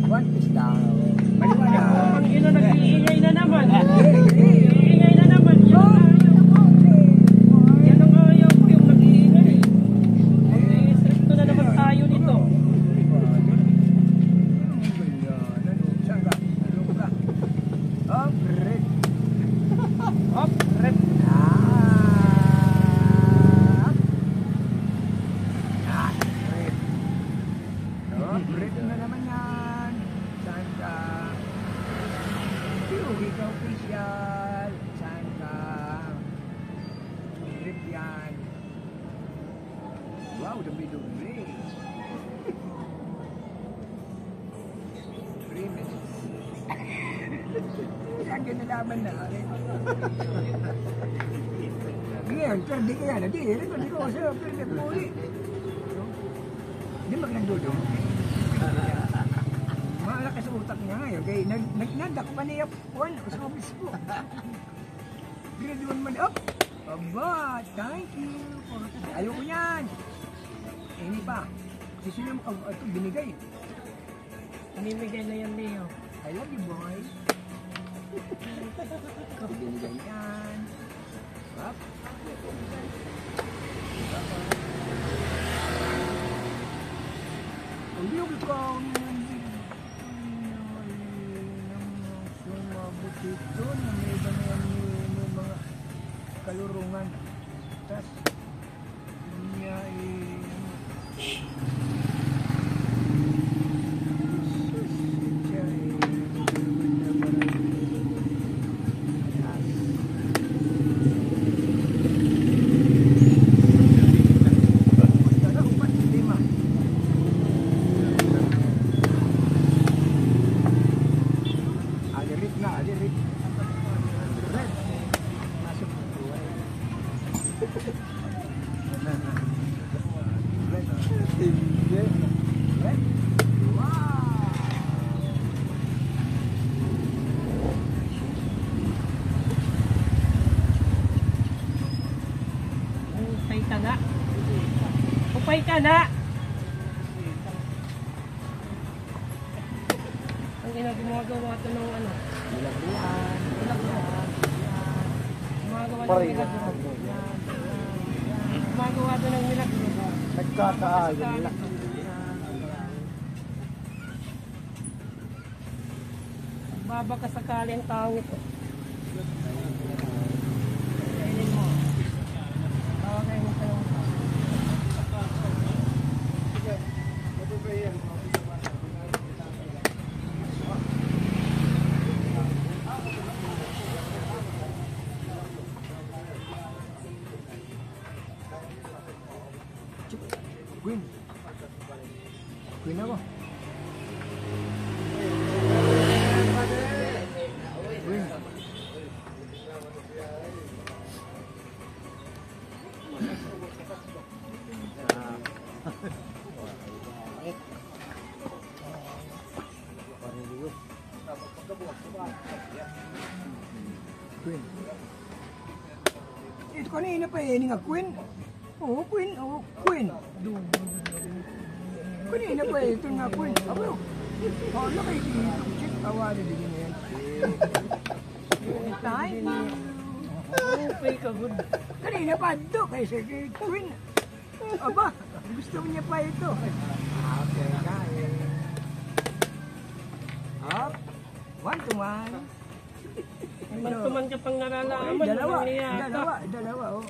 One piece daw. Maliwanag. Ang ino nag-iingay na naman. Iingay na naman. Yan ang ayaw ko yung nag-iingay. Stricto na naman tayo nito. Saan ka? Ano ka? Up, red. Up, rep. Red na naman yan. Saan ka? Piuwi ka official. Saan ka? Red yan. Wow, dumi-dumi. 3 minutes. Yan ginalaman na. Ngayon, perdi ka yan. Hindi ko kasi perdi ko ulit. Hindi magnagdudong. Malakas sa utak niya ngayon. Kaya nagnanda ko pa niya puan ako sa office ko. Grade 1 man up. Aba, thank you. Ayoko yan. Hindi pa. Kasi sila ito binigay. Namimigay na yan, Leo. I love you, boy. Binigay yan. Up. Ang yung ikaw sumabot ito na may mga kalurungan. Tapos, niya Upay ka na! Ang ginagawa ito ng ano? Bilagyan. Gumagawa ng milagro. Gumagawa ito ng milagro. Nagkakaayon. Babaka sakali ang tao ito. Kainin mo. Tawagay mo kayo. Queen. Queen ako. Queen. Queen. Ito kanina pa eh, nga Queen. Oo, Queen. Oo, Queen. Kanina pa eh, ito nga Queen. Ako, hala kayo dito. Check, awali din yan. Time. Upay ka good. Kanina pa ito, kay sige Queen. Aba, gusto niya pa ito. Okay, kaya. Up. 1 to 1. Mantuman ka pang naralaman. Dalawa, oh.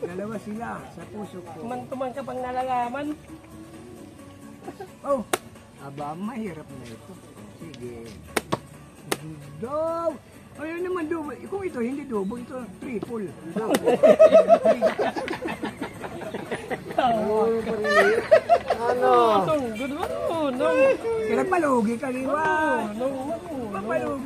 Dalawa sila sa puso ko. Mantuman ka pang nalalaman. Oh, aba, mahirap na ito. Sige. Daw. Ayun naman, double. Kung ito, hindi double, ito triple. Ano? Good one. Kaya palugi ka, liwa. No. Papalugi.